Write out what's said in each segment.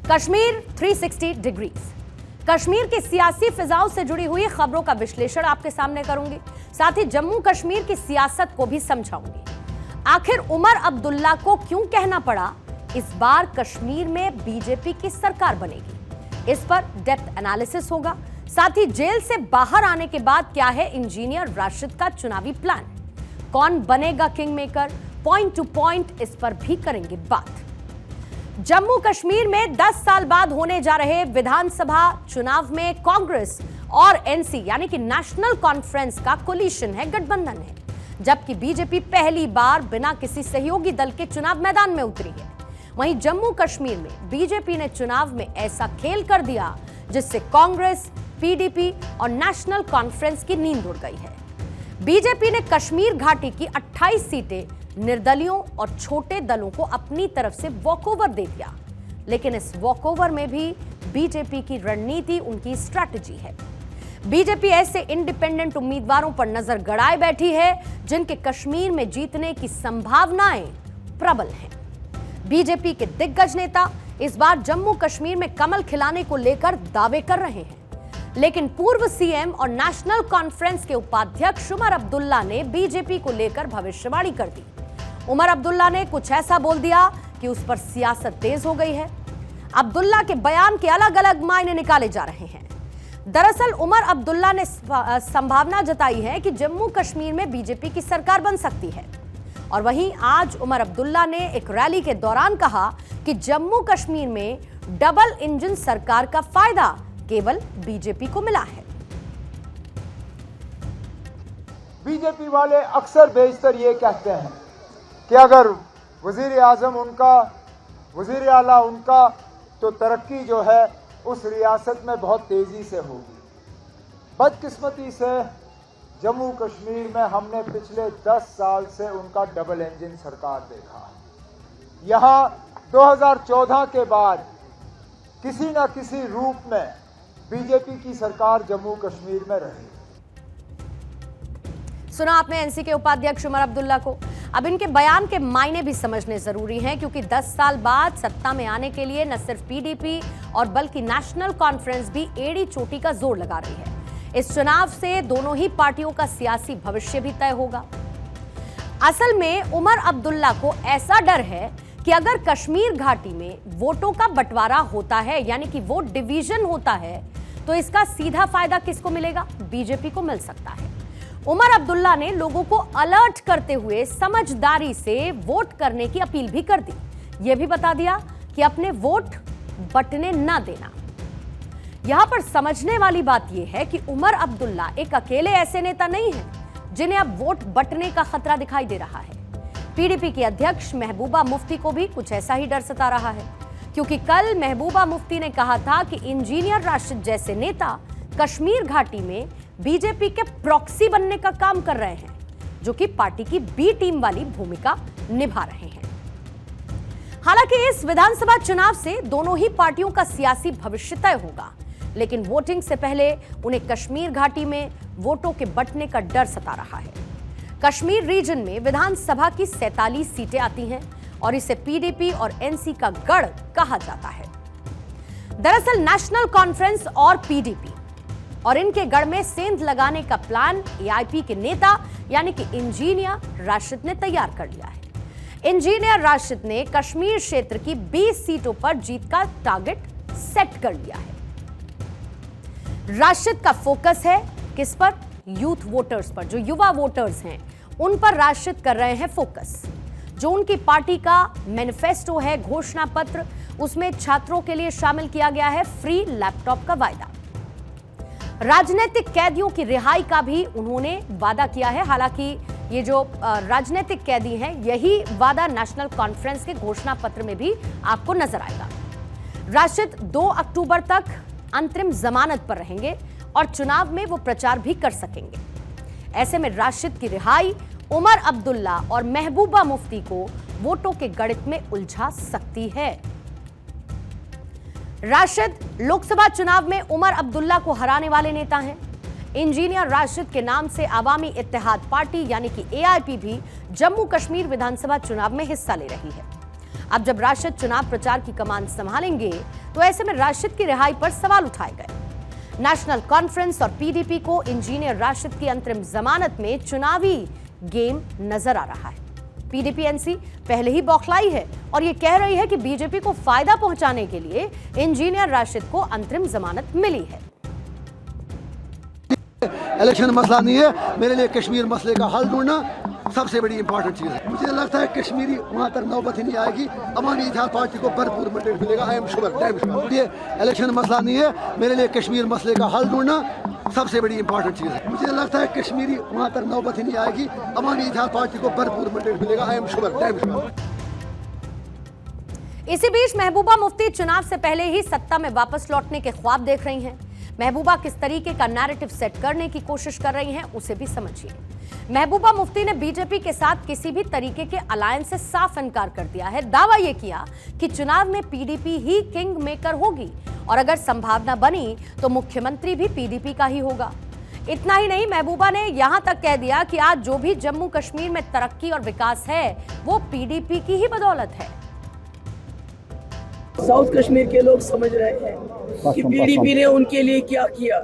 Kashmir 360 degrees, Kashmir की सियासी फिजाओं से जुड़ी हुई खबरों का विश्लेषण आपके सामने करूंगी। साथ ही जम्मू कश्मीर की सियासत को भी समझाऊंगी। आखिर उमर अब्दुल्ला को क्यों कहना पड़ा इस बार कश्मीर में बीजेपी की सरकार बनेगी, इस पर डेप्थ एनालिसिस होगा। साथ ही जेल से बाहर आने के बाद क्या है इंजीनियर राशिद का चुनावी प्लान, कौन बनेगा king maker, point two point इस पर भी करेंगे बात। जम्मू कश्मीर में 10 साल बाद होने जा रहे विधानसभा चुनाव में कांग्रेस और एनसी यानी कि नेशनल कॉन्फ्रेंस का कोलिशन है, गठबंधन है, जबकि बीजेपी पहली बार बिना किसी सहयोगी दल के चुनाव मैदान में उतरी है। वहीं जम्मू कश्मीर में बीजेपी ने चुनाव में ऐसा खेल कर दिया जिससे कांग्रेस, पीडीपी और नेशनल कॉन्फ्रेंस की नींद उड़ गई है। बीजेपी ने कश्मीर घाटी की 28 सीटें निर्दलियों और छोटे दलों को अपनी तरफ से वॉकओवर दे दिया, लेकिन इस वॉकओवर में भी बीजेपी की रणनीति, उनकी स्ट्रैटेजी है। बीजेपी ऐसे इंडिपेंडेंट उम्मीदवारों पर नजर गड़ाए बैठी है जिनके कश्मीर में जीतने की संभावनाएं प्रबल हैं। बीजेपी के दिग्गज नेता इस बार जम्मू कश्मीर में कमल खिलाने को लेकर दावे कर रहे हैं, लेकिन पूर्व सीएम और नेशनल कॉन्फ्रेंस के उपाध्यक्ष उमर अब्दुल्ला ने बीजेपी को लेकर भविष्यवाणी कर दी। उमर अब्दुल्ला ने कुछ ऐसा बोल दिया कि उस पर सियासत तेज हो गई है। अब्दुल्ला के बयान के अलग अलग मायने निकाले जा रहे हैं। दरअसल उमर अब्दुल्ला ने संभावना जताई है कि जम्मू कश्मीर में बीजेपी की सरकार बन सकती है, और वहीं आज उमर अब्दुल्ला ने एक रैली के दौरान कहा कि जम्मू कश्मीर में डबल इंजन सरकार का फायदा केवल बीजेपी को मिला है। बीजेपी वाले अक्सर बेशतर ये कहते हैं कि अगर वजीर आजम उनका, वजीर आला उनका, तो तरक्की जो है उस रियासत में बहुत तेजी से होगी। बदकिस्मती से जम्मू कश्मीर में हमने पिछले 10 साल से उनका डबल इंजन सरकार देखा। यहां 2014 के बाद किसी न किसी रूप में बीजेपी की सरकार जम्मू कश्मीर में रही। सुना आपने एनसी के उपाध्यक्ष उमर अब्दुल्ला को। अब इनके बयान के मायने भी समझने जरूरी हैं, क्योंकि 10 साल बाद सत्ता में आने के लिए न सिर्फ पीडीपी और बल्कि नेशनल कॉन्फ्रेंस भी एड़ी चोटी का जोर लगा रही है। इस चुनाव से दोनों ही पार्टियों का सियासी भविष्य भी तय होगा। असल में उमर अब्दुल्ला को ऐसा डर है कि अगर कश्मीर घाटी में वोटों का बंटवारा होता है, यानी कि वोट डिवीजन होता है, तो इसका सीधा फायदा किसको मिलेगा? बीजेपी को मिल सकता है। उमर अब्दुल्ला ने लोगों को अलर्ट करते हुए समझदारी से वोट करने की अपील भी कर दी। यह भी बता दिया कि अपने वोट बंटने ना देना। यहां पर समझने वाली बात यह है कि उमर अब्दुल्ला एक अकेले ऐसे नेता नहीं है जिन्हें अब वोट बंटने का खतरा दिखाई दे रहा है। पीडीपी की अध्यक्ष महबूबा मुफ्ती को भी कुछ ऐसा ही डर सता रहा है, क्योंकि कल महबूबा मुफ्ती ने कहा था कि इंजीनियर राशिद जैसे नेता कश्मीर घाटी में बीजेपी के प्रॉक्सी बनने का काम कर रहे हैं, जो कि पार्टी की बी टीम वाली भूमिका निभा रहे हैं। हालांकि इस विधानसभा चुनाव से दोनों ही पार्टियों का सियासी भविष्य तय होगा, लेकिन वोटिंग से पहले उन्हें कश्मीर घाटी में वोटों के बंटने का डर सता रहा है। कश्मीर रीजन में विधानसभा की 47 सीटें आती हैं और इसे पीडीपी और एनसी का गढ़ कहा जाता है। दरअसल नेशनल कॉन्फ्रेंस और पीडीपी और इनके गढ़ में सेंध लगाने का प्लान एआईपी के नेता यानी कि इंजीनियर राशिद ने तैयार कर लिया है। इंजीनियर राशिद ने कश्मीर क्षेत्र की 20 सीटों पर जीत का टारगेट सेट कर लिया है। राशिद का फोकस है किस पर? यूथ वोटर्स पर। जो युवा वोटर्स हैं उन पर राशिद कर रहे हैं फोकस। जो उनकी पार्टी का मैनिफेस्टो है, घोषणा पत्र, उसमें छात्रों के लिए शामिल किया गया है फ्री लैपटॉप का वायदा। राजनीतिक कैदियों की रिहाई का भी उन्होंने वादा किया है। हालांकि ये जो राजनीतिक कैदी हैं, यही वादा नेशनल कॉन्फ्रेंस के घोषणा पत्र में भी आपको नजर आएगा। राशिद 2 अक्टूबर तक अंतरिम जमानत पर रहेंगे और चुनाव में वो प्रचार भी कर सकेंगे। ऐसे में राशिद की रिहाई उमर अब्दुल्ला और महबूबा मुफ्ती को वोटों के गणित में उलझा सकती है। राशिद लोकसभा चुनाव में उमर अब्दुल्ला को हराने वाले नेता हैं। इंजीनियर राशिद के नाम से अवामी इत्तेहाद पार्टी यानी कि एआईपी भी जम्मू कश्मीर विधानसभा चुनाव में हिस्सा ले रही है। अब जब राशिद चुनाव प्रचार की कमान संभालेंगे तो ऐसे में राशिद की रिहाई पर सवाल उठाए गए। नेशनल कॉन्फ्रेंस और पीडीपी को इंजीनियर राशिद की अंतरिम जमानत में चुनावी गेम नजर आ रहा है। पीडीपी-एनसी पहले ही बौखलाई है और ये कह रही है कि बीजेपी को फायदा पहुंचाने के लिए इंजीनियर राशिद को अंतरिम जमानत मिली है। इलेक्शन मसला नहीं है, मेरे लिए कश्मीर मसले का हल ढूंढना सबसे बड़ी इंपॉर्टेंट चीज़ है। मुझे लगता है कश्मीरी वहाँ तक नौबत ही नहीं आएगी, अवामी इत्तेहाद पार्टी को भरपूर मंडेट मिलेगा। I am sure, damn sure. ये इलेक्शन मसला नहीं है, मेरे लिए कश्मीर मसले का हल ढूंढना सबसे बड़ी इंपॉर्टेंट चीज़ है। मुझे लगता है कश्मीरी वहाँ तक नौबत ही नहीं आएगी, अवामी इत्तेहाद पार्टी को भरपूर मंडेट मिलेगा। I am sure, damn sure. इसी बीच महबूबा मुफ्ती चुनाव से पहले ही सत्ता में वापस लौटने के ख्वाब देख रही हैं। महबूबा किस तरीके का नैरेटिव सेट करने की कोशिश कर रही हैं, उसे भी समझिए। महबूबा मुफ्ती ने बीजेपी के साथ किसी भी तरीके के अलायंस से साफ इनकार कर दिया है। दावा यह किया कि चुनाव में पीडीपी ही किंग मेकर होगी और अगर संभावना बनी तो मुख्यमंत्री भी पीडीपी का ही होगा। इतना ही नहीं, महबूबा ने यहां तक कह दिया कि आज जो भी जम्मू कश्मीर में तरक्की और विकास है वो पीडीपी की ही बदौलत है। साउथ कश्मीर के लोग समझ रहे हैं कि पीडीपी ने उनके लिए क्या किया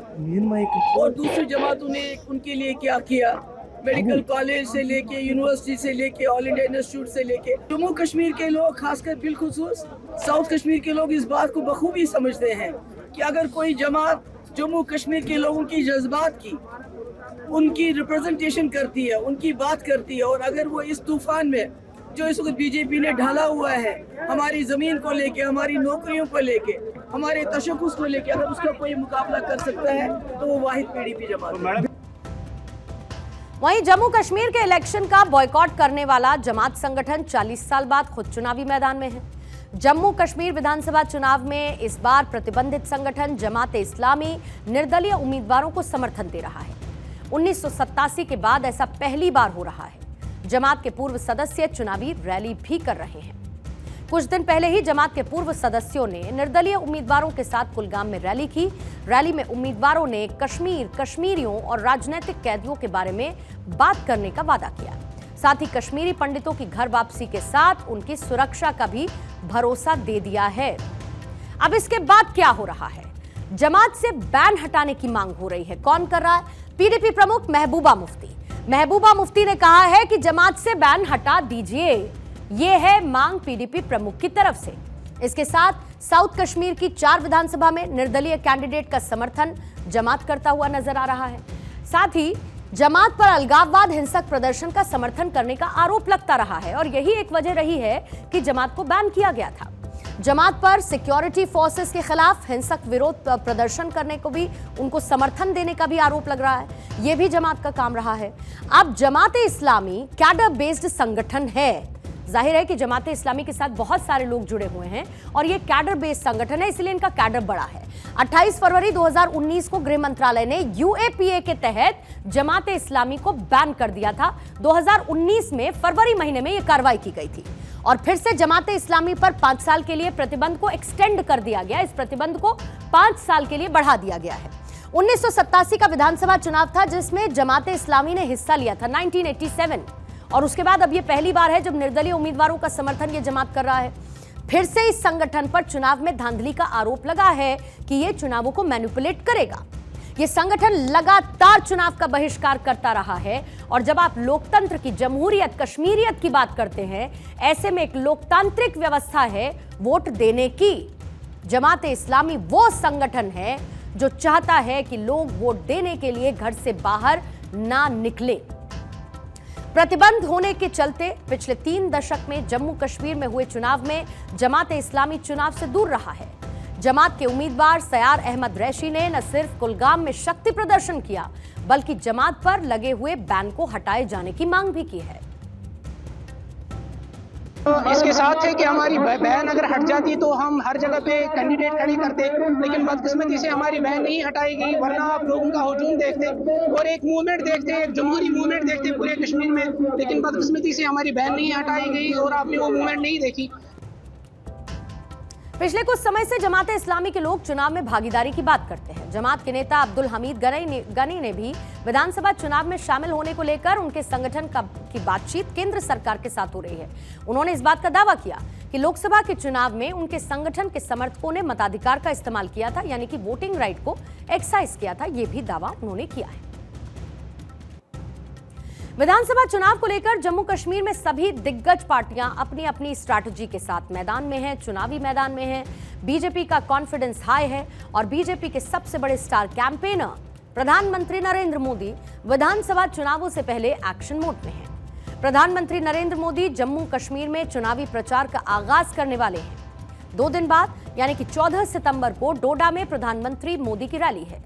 और दूसरी जमातों ने उनके लिए क्या किया। मेडिकल कॉलेज से लेके यूनिवर्सिटी से लेके ऑल इंडिया इंस्टीट्यूट से लेके जम्मू कश्मीर के लोग, खासकर बिलखुसूस साउथ कश्मीर के लोग इस बात को बखूबी समझते हैं कि अगर कोई जमात जम्मू कश्मीर के लोगों की जज्बात की, उनकी रिप्रेजेंटेशन करती है, उनकी बात करती है, और अगर वो इस तूफान में जो इस वक्त बीजेपी ने ढाला हुआ है हमारी जमीन को लेके, हमारी नौकरियों को लेके, हमारे तशक्कुस को लेके, अगर उसका कोई मुकाबला कर सकता है तो वो वाहिद पीडीपी जमात है। वहीं जम्मू कश्मीर के इलेक्शन का बॉयकॉट करने वाला जमात संगठन 40 साल बाद खुद चुनावी मैदान में है। जम्मू कश्मीर विधानसभा चुनाव में इस बार प्रतिबंधित संगठन जमात इस्लामी निर्दलीय उम्मीदवारों को समर्थन दे रहा है। 1987 के बाद ऐसा पहली बार हो रहा है। जमात के पूर्व सदस्य चुनावी रैली भी कर रहे हैं। कुछ दिन पहले ही जमात के पूर्व सदस्यों ने निर्दलीय उम्मीदवारों के साथ कुलगाम में रैली की। रैली में उम्मीदवारों ने कश्मीर, कश्मीरियों और राजनीतिक कैदियों के बारे में बात करने का वादा किया। साथ ही कश्मीरी पंडितों की घर वापसी के साथ उनकी सुरक्षा का भी भरोसा दे दिया है। अब इसके बाद क्या हो रहा है? जमात से बैन हटाने की मांग हो रही है। कौन कर रहा है? पीडीपी प्रमुख महबूबा मुफ्ती। महबूबा मुफ्ती ने कहा है कि जमात से बैन हटा दीजिए। ये है मांग पीडीपी प्रमुख की तरफ से। इसके साथ साउथ कश्मीर की 4 विधानसभा में निर्दलीय कैंडिडेट का समर्थन जमात करता हुआ नजर आ रहा है। साथ ही जमात पर अलगाववाद, हिंसक प्रदर्शन का समर्थन करने का आरोप लगता रहा है और यही एक वजह रही है कि जमात को बैन किया गया था। जमात पर सिक्योरिटी फोर्सेस के खिलाफ हिंसक विरोध प्रदर्शन करने को भी, उनको समर्थन देने का भी आरोप लग रहा है। यह भी जमात का काम रहा है। अब जमात इस्लामी कैडर बेस्ड संगठन है। जाहिर है कि जमात इस्लामी के साथ बहुत सारे लोग जुड़े हुए हैं और ये कैडर बेस्ड संगठन है, इसलिए इनका कैडर बड़ा है। 28 फरवरी 2019 को गृह मंत्रालय ने यूएपीए के तहत जमात इस्लामी को बैन कर दिया था। 2019 में फरवरी महीने में यह कार्रवाई की गई थी और फिर से जमात इस्लामी पर 5 साल के लिए प्रतिबंध को एक्सटेंड कर दिया गया। इस प्रतिबंध को 5 साल के लिए बढ़ा दिया गया है। 1987 का विधानसभा चुनाव था जिसमें जमात इस्लामी ने हिस्सा लिया था, 1987, और उसके बाद अब यह पहली बार है जब निर्दलीय उम्मीदवारों का समर्थन यह जमात कर रहा है। फिर से इस संगठन पर चुनाव में धांधली का आरोप लगा है कि यह चुनावों को मैनिपुलेट करेगा। यह संगठन लगातार चुनाव का बहिष्कार करता रहा है और जब आप लोकतंत्र की, जमहूरियत, कश्मीरियत की बात करते हैं, ऐसे में एक लोकतांत्रिक व्यवस्था है वोट देने की। जमात इस्लामी वो संगठन है जो चाहता है कि लोग वोट देने के लिए घर से बाहर ना निकले। प्रतिबंध होने के चलते पिछले 3 दशक में जम्मू कश्मीर में हुए चुनाव में जमात इस्लामी चुनाव से दूर रहा है। जमात के उम्मीदवार सयार अहमद रैशी ने न सिर्फ कुलगाम में शक्ति प्रदर्शन किया बल्कि जमात पर लगे हुए बैन को हटाए जाने की मांग भी की है। इसके साथ है कि हमारी बैन अगर हट जाती तो हम हर जगह पे कैंडिडेट खड़ी करते, लेकिन बदकिस्मती से हमारी बैन नहीं हटाई गई, वरना आप लोगों का हुजूम देखते और एक मूवमेंट देखते, एक जमहूरी मूवमेंट देखते पूरे कश्मीर में, लेकिन बदकिस्मती से हमारी बैन नहीं हटाई गई और आपने वो मूवमेंट नहीं देखी। पिछले कुछ समय से जमात इस्लामी के लोग चुनाव में भागीदारी की बात करते हैं। जमात के नेता अब्दुल हमीद गनी ने भी विधानसभा चुनाव में शामिल होने को लेकर उनके संगठन की बातचीत केंद्र सरकार के साथ हो रही है। उन्होंने इस बात का दावा किया कि लोकसभा के चुनाव में उनके संगठन के समर्थकों ने मताधिकार का इस्तेमाल किया था, यानी कि वोटिंग राइट को एक्साइज किया था। यह भी दावा उन्होंने किया है। विधानसभा चुनाव को लेकर जम्मू कश्मीर में सभी दिग्गज पार्टियां अपनी अपनी स्ट्रैटेजी के साथ मैदान में हैं, चुनावी मैदान में हैं। बीजेपी का कॉन्फिडेंस हाई है और बीजेपी के सबसे बड़े स्टार कैंपेनर प्रधानमंत्री नरेंद्र मोदी विधानसभा चुनावों से पहले एक्शन मोड में हैं। प्रधानमंत्री नरेंद्र मोदी जम्मू कश्मीर में चुनावी प्रचार का आगाज करने वाले हैं। 2 दिन बाद यानी कि 14 सितंबर को डोडा में प्रधानमंत्री मोदी की रैली है।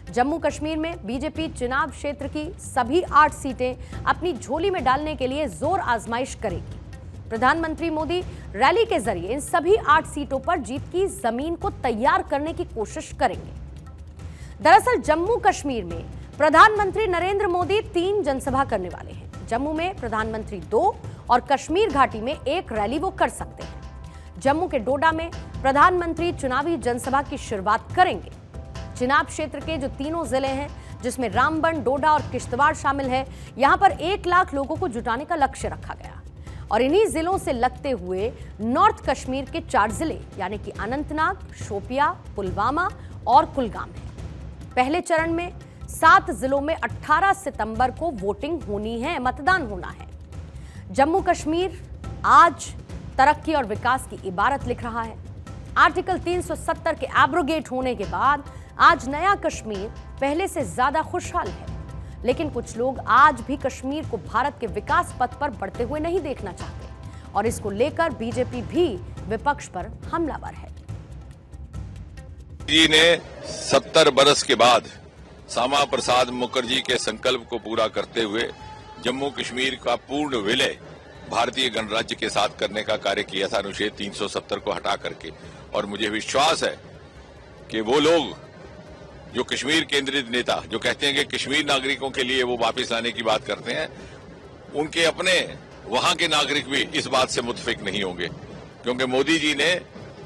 जम्मू कश्मीर में बीजेपी चुनाव क्षेत्र की सभी 8 सीटें अपनी झोली में डालने के लिए जोर आजमाइश करेगी। प्रधानमंत्री मोदी रैली के जरिए इन सभी 8 सीटों पर जीत की जमीन को तैयार करने की कोशिश करेंगे। दरअसल जम्मू कश्मीर में प्रधानमंत्री नरेंद्र मोदी 3 जनसभा करने वाले हैं। जम्मू में प्रधानमंत्री 2 और कश्मीर घाटी में 1 रैली वो कर सकते हैं। जम्मू के डोडा में प्रधानमंत्री चुनावी जनसभा की शुरुआत करेंगे। चिनाब क्षेत्र के जो 3 जिले हैं, जिसमें रामबन, डोडा और किश्तवाड़ शामिल है, यहां पर 1 लाख लोगों को जुटाने का लक्ष्य रखा गया और इन्हीं जिलों से लगते हुए नॉर्थ कश्मीर के 4 जिले यानी कि अनंतनाग, शोपिया, पुलवामा और कुलगाम है। पहले चरण में 7 जिलों में 18 सितंबर को वोटिंग होनी है, मतदान होना है। जम्मू कश्मीर आज तरक्की और विकास की इबारत लिख रहा है। आर्टिकल 370 के एब्रोगेट होने के बाद आज नया कश्मीर पहले से ज्यादा खुशहाल है, लेकिन कुछ लोग आज भी कश्मीर को भारत के विकास पथ पर बढ़ते हुए नहीं देखना चाहते और इसको लेकर बीजेपी भी विपक्ष पर हमलावर है। जी ने 70 बरस के बाद श्यामा प्रसाद मुखर्जी के संकल्प को पूरा करते हुए जम्मू कश्मीर का पूर्ण विलय भारतीय गणराज्य के साथ करने का कार्य किया था, अनुच्छेद 370 को हटा करके। और मुझे विश्वास है कि वो लोग जो कश्मीर केंद्रित नेता जो कहते हैं कि कश्मीर नागरिकों के लिए वो वापस लाने की बात करते हैं, उनके अपने वहां के नागरिक भी इस बात से मुतफिक नहीं होंगे, क्योंकि मोदी जी ने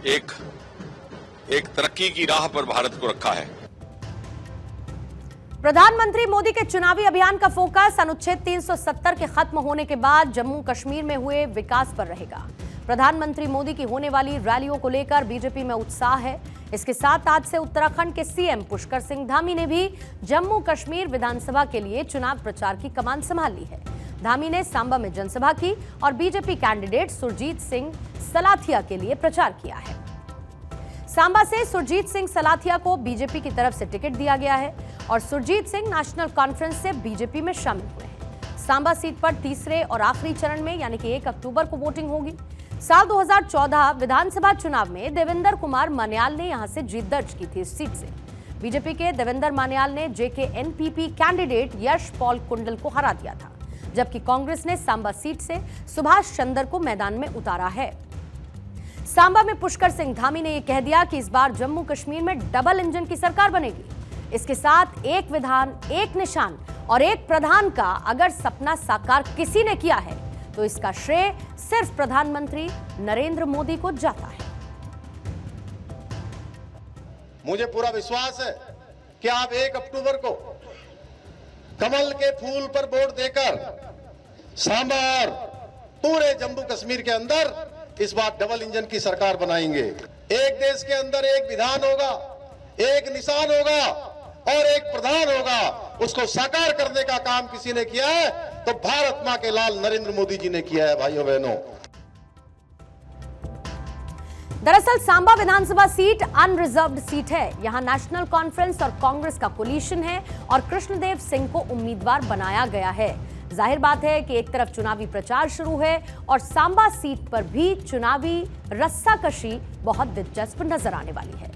एक तरक्की की राह पर भारत को रखा है। प्रधानमंत्री मोदी के चुनावी अभियान का फोकस अनुच्छेद 370 के खत्म होने के बाद जम्मू कश्मीर में हुए विकास पर रहेगा। प्रधानमंत्री मोदी की होने वाली रैलियों को लेकर बीजेपी में उत्साह है। इसके साथ आज से उत्तराखंड के सीएम पुष्कर सिंह धामी ने भी जम्मू कश्मीर विधानसभा के लिए चुनाव प्रचार की कमान संभाल ली है। धामी ने सांबा में जनसभा की और बीजेपी कैंडिडेट सुरजीत सिंह सलाथिया के लिए प्रचार किया है। सांबा से सुरजीत सिंह सलाथिया को बीजेपी की तरफ से टिकट दिया गया है और सुरजीत सिंह नेशनल कॉन्फ्रेंस से बीजेपी में शामिल हुए हैं। सांबा सीट पर तीसरे और आखिरी चरण में यानी कि 1 अक्टूबर को वोटिंग होगी। साल 2014 विधानसभा चुनाव में देवेंद्र कुमार मान्याल ने यहां से जीत दर्ज की थी इस सीट से। बीजेपी के देवेंद्र मान्याल ने जेकेएनपीपी कैंडिडेट यश पॉल कुंडल को हरा दिया था, जबकि कांग्रेस ने सांबा सीट से सुभाष चंद्र को मैदान में उतारा है। सांबा में पुष्कर सिंह धामी ने यह कह दिया कि इस बार जम्मू कश्मीर में डबल इंजन की सरकार बनेगी। इसके साथ एक विधान, एक निशान और एक प्रधान का अगर सपना साकार किसी ने किया है तो इसका श्रेय सिर्फ प्रधानमंत्री नरेंद्र मोदी को जाता है। मुझे पूरा विश्वास है कि आप 1 अक्टूबर को कमल के फूल पर वोट देकर सांबा और पूरे जम्मू कश्मीर के अंदर इस बार डबल इंजन की सरकार बनाएंगे। एक देश के अंदर एक विधान होगा, एक निशान होगा और एक प्रधान होगा। उसको साकार करने का काम किसी ने किया है तो भारत मां के लाल नरेंद्र मोदी जी ने किया है। भाइयों बहनों, दरअसल सांबा विधानसभा सीट अनरिजर्व्ड सीट है। यहां नेशनल कॉन्फ्रेंस और कांग्रेस का कोलिशन है और कृष्णदेव सिंह को उम्मीदवार बनाया गया है। जाहिर बात है कि एक तरफ चुनावी प्रचार शुरू है और सांबा सीट पर भी चुनावी रस्साकशी बहुत दिलचस्प नजर आने वाली है।